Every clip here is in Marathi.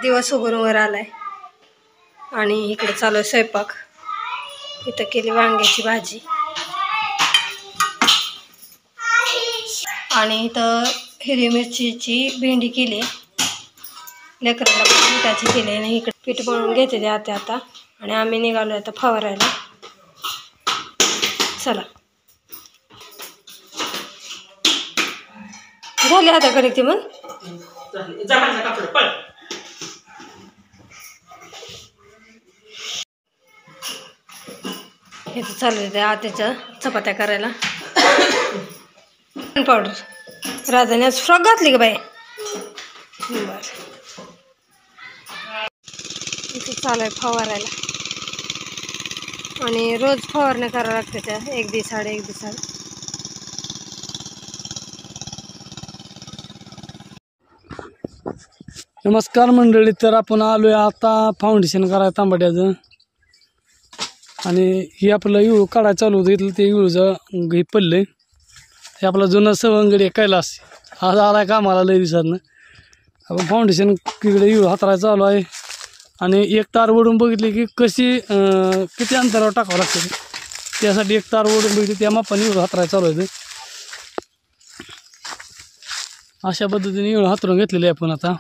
दिवस उगून वर आलाय आणि इकडे चालू आहे स्वयंपाक. इथं केली वांग्याची भाजी आणि इथं हिरवी मिरचीची भेंडी केली. लेकराला पिठाची केली आणि इकडे पीठ मळून घेते ते आता आणि आम्ही निघालो आता फवारायला. चला झाले आता कडे ती मग हे तर चालू आहे आत्याच्या चपात्या करायला. पावडर राजाने आज फ्रॉक घातली का बाई? बर इथे चालू आहे फवारायला आणि रोज फवारण्या करावं लागते त्या एक दिवसाआड. नमस्कार मंडळी, तर आपण आलोय आता फाउंडेशन करायला तांबट्याचं. आणि हे आपलं इळू काढायला चालू होतं. इथलं ते इळूचं हे पडलंय. हे आपला जुना सवंगडी कैलास आज आलाय कामाला लय दिवसातनं. आपण फाउंडेशन तिकडे इळू हातरायला चालू आहे आणि एक तार ओढून बघितली की कशी किती अंतरावर टाकावं लागतं. त्यासाठी एक तार ओढून बघितली, त्या मापाने इळू हातरायला चालू आहे. अशा पद्धतीने इळू हातरून घेतलेली आहे आपण आता.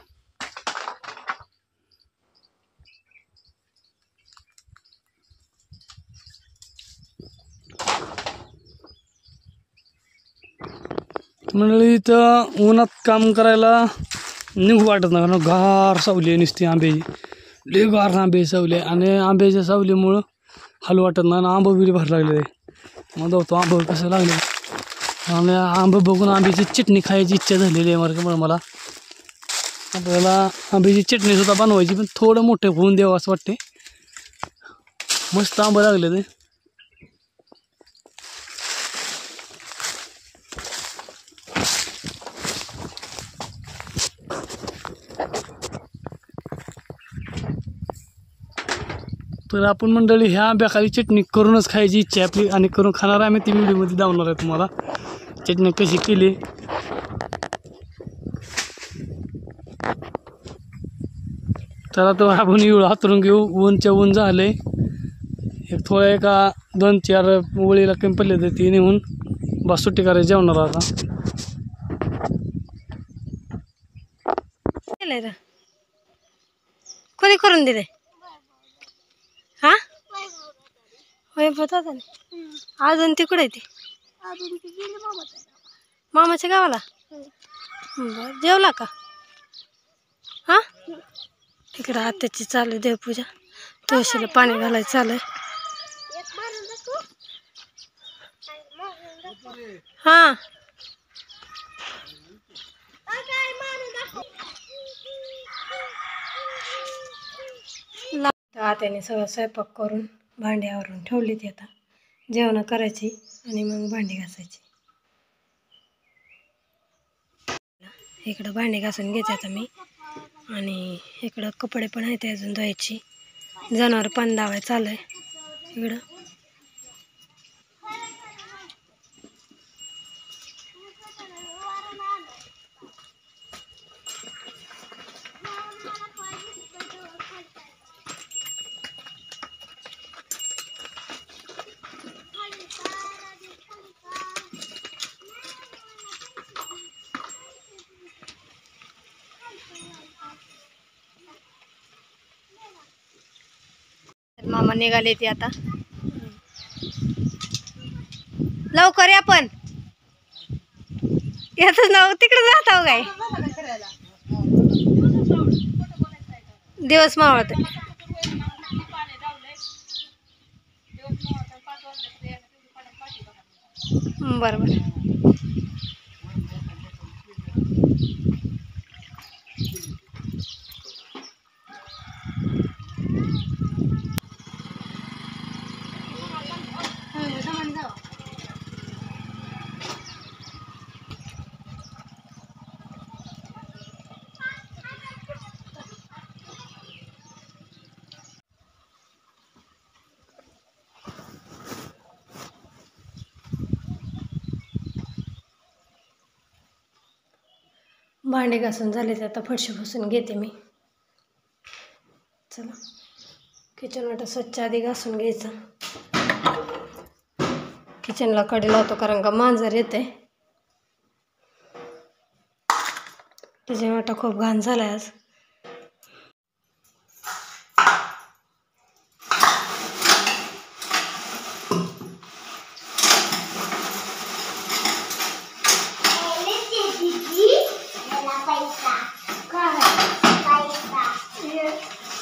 मंडळी इथं उन्हात काम करायला निघू वाटत नाही, कारण गार सावली आहे नुसती आंब्याची. लय गार आंब्याची सावली आहे आणि आंब्याच्या सावलीमुळं हलू वाटत नाही. आणि आंबं बिरी भर लागले आहे. मग तो आंबं कसं लागले आणि आंबं बघून आंब्याची चटणी खायची इच्छा झालेली आहे. मला आपल्याला आंब्याची चटणीसुद्धा बनवायची, पण थोडं मोठं होऊन द्यावं असं वाटते. मस्त आंबं लागले ते. तर आपण मंडळी ह्या आंब्याखाली चटणी करूनच खायची इच्छा आहे आपली आणि करून खाणार आम्ही. ती व्हिडिओमध्ये दावणार आहे तुम्हाला चटणी कशी केली. तर आता आपण इळू हातरून घेऊ. ऊनच्या ऊन झाले. एक थोडं एका 2-4 वळीला कमी पडले तर ती नेऊन बस सुट्टी करायची जेवणार आता. कोणी करून दिले? हा होय होता अजून तिकडे आहे ती. मामाच्या गावाला. बर जेवला का? हा तिकडं आत्याची चालू देवपूजा. तुळशीला पाणी घालायचं चालू. हा आत्याने सगळं स्वयंपाक करून भांड्यावरून ठेवली ती. आता जेवण करायची आणि मग भांडी घासायची. इकडं भांडी घासून घेते आता मी आणि इकडं कपडे पण आहेत अजून धुवायची. जनावर पाणी लावायचं चालू आहे इकडं. मामा निघाले ते आता. लवकर या पण याच नाव तिकडे जात आहो काय दिवस मावळत. बरोबर भांडे घासून झाले तर आता फरशी पुसून घेते मी. चला किचन वाटा स्वच्छ आधी घासून घ्यायचं. किचनला कडी लावतो कारण का मांजर येते. किचन वाटा खूप घाण झालाय आज.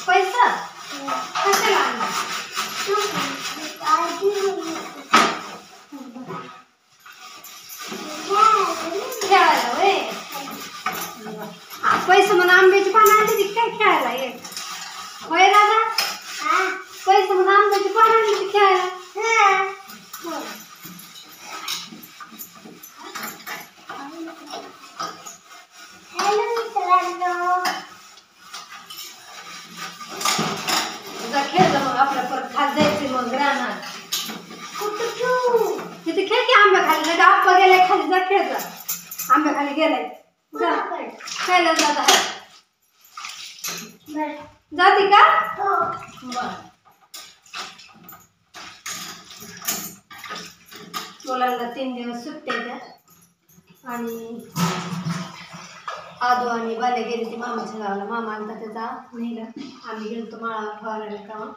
पैसा कशाला आणला? खेळायला होय. पैसे म्हणून आंब्याची पानं आणली ती काय खेळायला ये होय दादा? पैसे म्हणून आंब्याची पानं आणली ती खेळायला. खेळ मग आपल्या परत खात जायचे मग राहणार तिथे खेळ की आंब्या खाली नाही आप्पा गेलाय खाली जा खेळ जा. आंब्या खाली गेलाय जा खेळायला जाता जाते का? मुलांना 3 दिवस सुट्ट्या द्या. आणि आदू आणि बाले गेली ती मामाच्या गावाला. मामा आलता त्याचा नेलं. आम्ही गेलो माळा फवारायला का.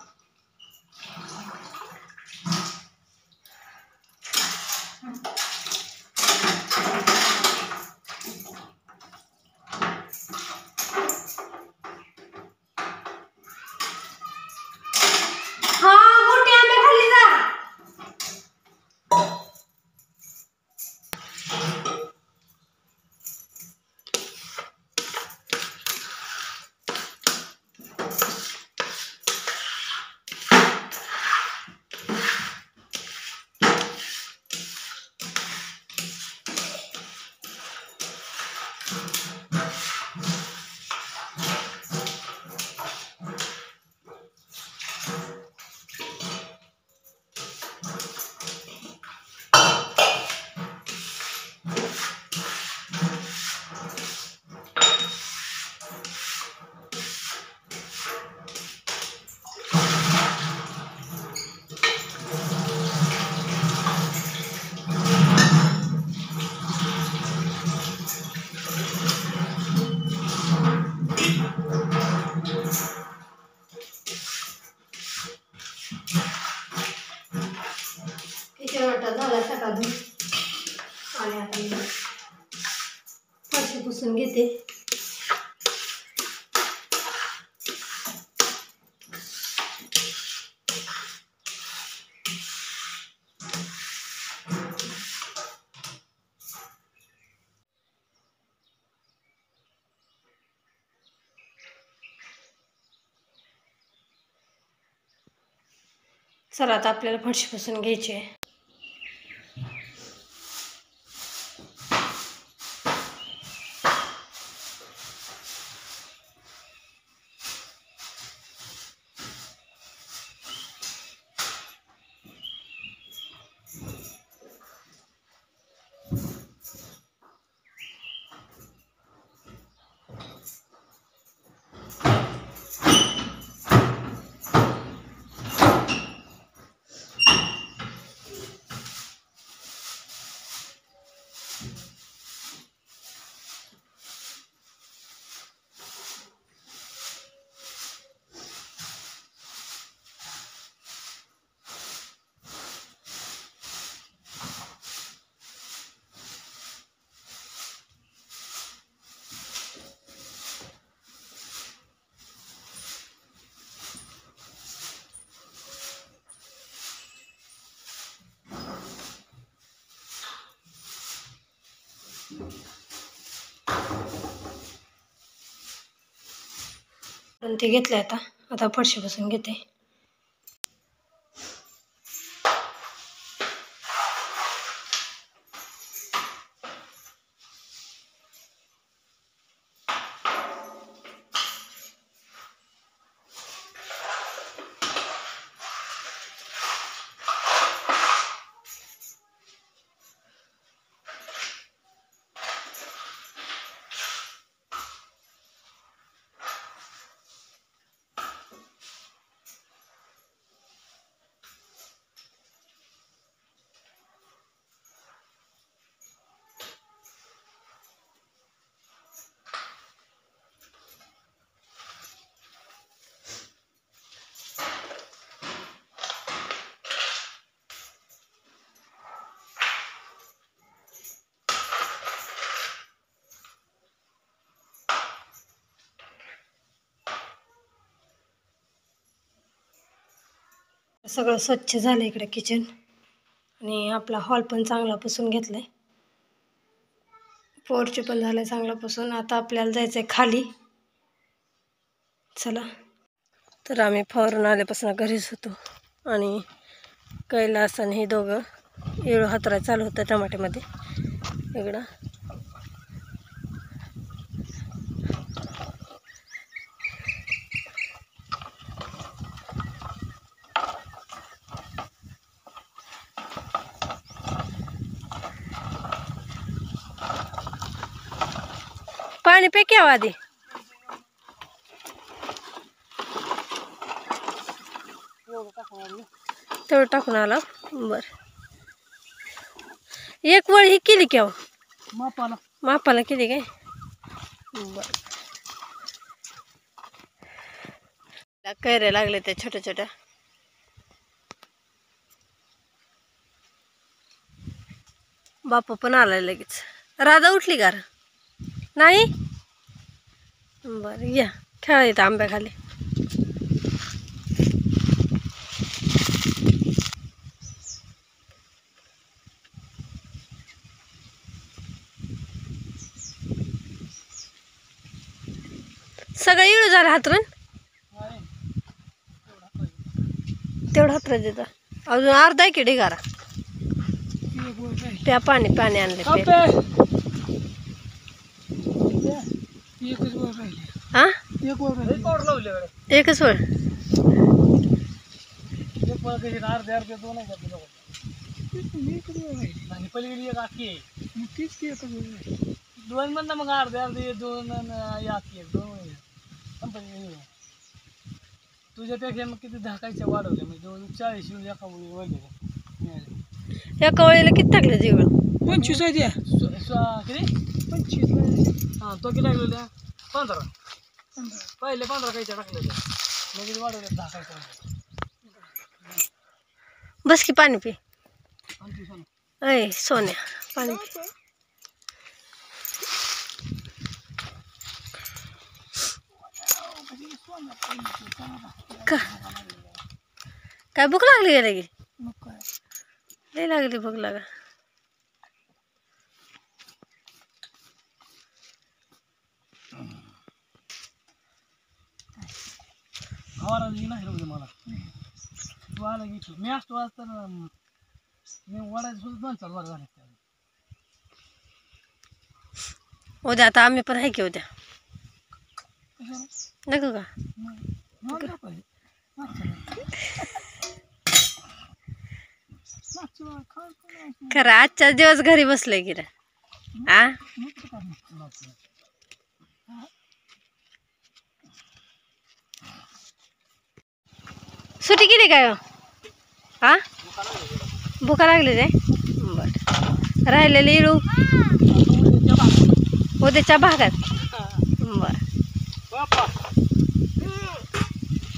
झाला सकाळ धुवून आणि आता मी फरशी पुसून घेते. चला आता आपल्याला फरशी पुसून घ्यायची आहे. ते घेतलंय आता फरशी पुसून घेते. सगळं स्वच्छ झालं इकडे किचन आणि आपला हॉल पण चांगला पुसून घेतलाय. पोर्च पण झालंय चांगला पुसून. आता आपल्याला जायचंय खाली. चला. तर आम्ही फवारून आल्यापासून घरीच होतो आणि कैलास आणि हे दोघं येळू हातराय चालू होतं टमाट्यामध्ये इकडं. पाणी पे क्या आधी तेवढं टाकून आला. बर एक वळ ही केली क्या मापाला केली काय. बर कैऱ्या लागले त्या छोट्या छोट्या. बापू पण आलाय लगेच. राधा उठली का नाही. बर या खेळा येतं आंब्याखाली. सगळं इळू झालं हातरून. तेवढं हातरा देतं अजून अर्धा आहे की ढिगारा. प्या पाणी पाणी आणले. हा एकच वळ. दोन म्हणता मग अर्धे अर्धे दोन तुझ्यापेक्षा मग किती धाकायच्या वाढवल्या म्हणजे 40 एका वळीला किती टाकले जीवन. 25 आहे द्या. किती 25. हां तो किती टाकलेल्या 15. पहिले 15 काहीच्या टाकलेल्या म्हणजे वाढवल्या धाकायच्या. बस की पाणी पी. अय सोन्या पाणी पी. काय भूक लागली गेला की लय लागली भूक लागा. मला तू आला की मी असतो आज तर मी वडायचं सुद्धा 2-4 वार झाले. उद्या आता आम्ही पण आहे की उद्या नको का. खरं आजच्या दिवस घरी बसलोय की रे. आ सुट्टी केली काय. हा भुका लागली रे. बर राहिलेली इळू उद्याच्या भागात. बर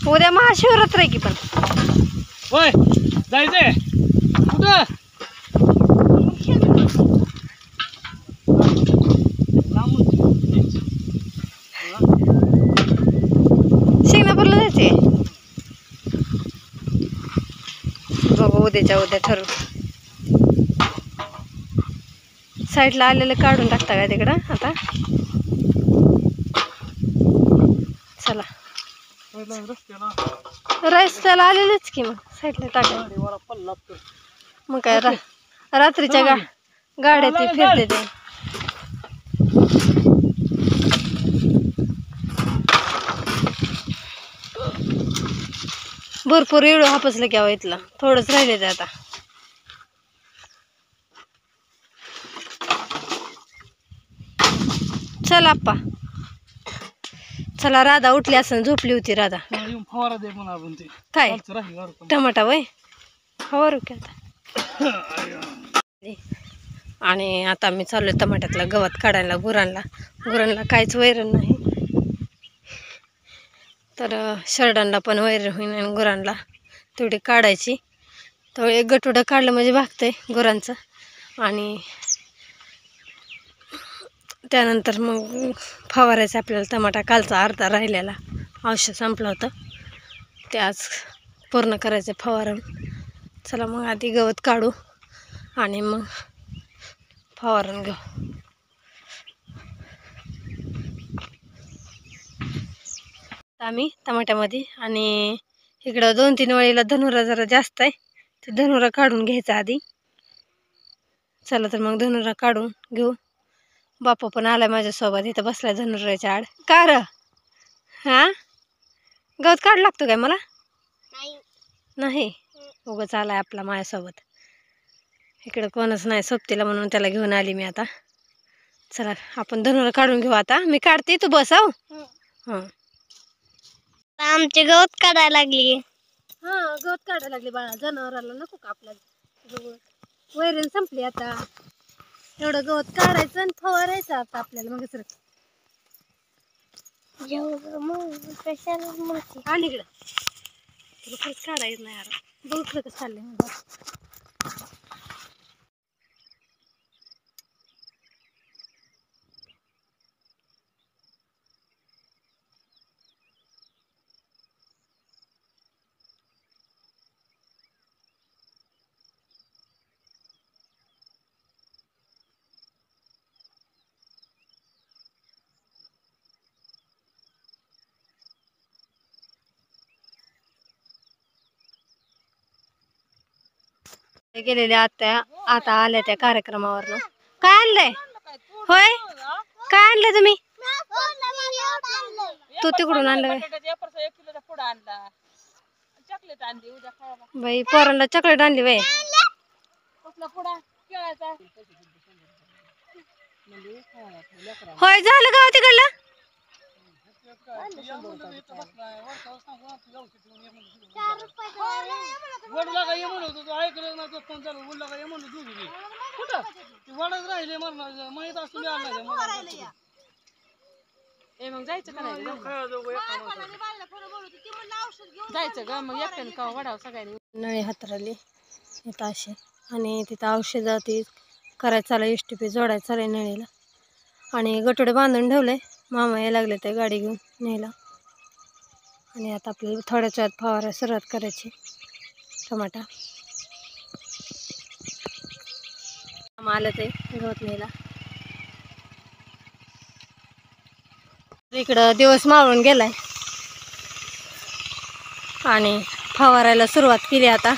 उद्या महाशिवरात्र आहे की पण. होय जायचंय कुठं. शिंगणापूरला जायचंय. बघू उद्याच्या उद्या ठरवू. साईडला आलेलं काढून टाकता का तिकडं आता. चला रस्त्याला आलेलंच की मग साईडला टाका. मग काय रात्रीच्या गाड्या ती फिरते ते. भरपूर इळू हापसलं की हवं इथला. थोडंच राहिले ते आता. चला आप्पा चला. राधा उठली असं झोपली होती राधा. फवारा दे म्हणा आपण ते काय टमाटा वय फवारू की आता. आणि आता मी चाललोय टमाट्यातला गवत काढायला. गुरांना काहीच वैरण नाही तर शरडांना पण वैरण होईन आणि गुरांना तेवढी काढायची. तेवढं एक गटुडं काढलं म्हणजे भागतंय गुरांचं. आणि त्यानंतर मग फवारायचं आपल्याला टमाटा. कालचा अर्धा राहिलेला औषध संपलं होतं ते आज पूर्ण करायचं फवारण. चला मग आधी गवत काढू आणि मग फवारण घेऊ. आम्ही टमाट्यामध्ये आणि इकडं 2-3 वेळेला धनुरा जरा जास्त आहे, ते धनुरा काढून घ्यायचा आधी. चला तर मग धनुरा काढून घेऊ. बापू पण आलाय माझ्यासोबत, इथं बसलाय धनुराच्या आड. का र हां गवत काढ लागतो काय मला? नाही उगाच आलाय आपला माझ्यासोबत. इकडं कोणच नाही सोबतीला म्हणून त्याला घेऊन आली मी आता. चला आपण धनुरा काढून घेऊ आता. मी काढते, तू बस. हो हां आमचे गवत काढायला लागली. हां गवत काढायला लागली बाळा. जनावराला नको का आपल्या गवत? वैरण संपली आता. एवढं गवत काढायचं आणि फवारायचं आता आपल्याला. मग सर आणि इकडं तुला खरंच काढायचं नाही यार. बघितलं कसं चाललंय. गेलेले आता आल्या त्या कार्यक्रमावरनं. काय आणलंय? होय काय आणलंय तुम्ही? तू तिकडून आणलं बाई? पोरांना चॉकलेट आणली बाई. होय झालं गाव तिकडलं. मग जायचं का नाही? जायचं ग मग एकट्याने का वडाव सगळ्यांनी. नळी हातराली इथं असे आणि तिथं औषधं ती करायचं चालू, STP जोडायचं चालू नळीला. आणि गटोडे बांधून ठेवले. मामा यायला लागले ते गाडी घेऊन न्यायला. आणि आता आपल्याला थोड्याच वेळात फवारायला सुरुवात करायची टमाटा. मामा आलं ते गवत न्यायला. इकडं दिवस मावळून गेलाय आणि फवारायला सुरुवात केली आता.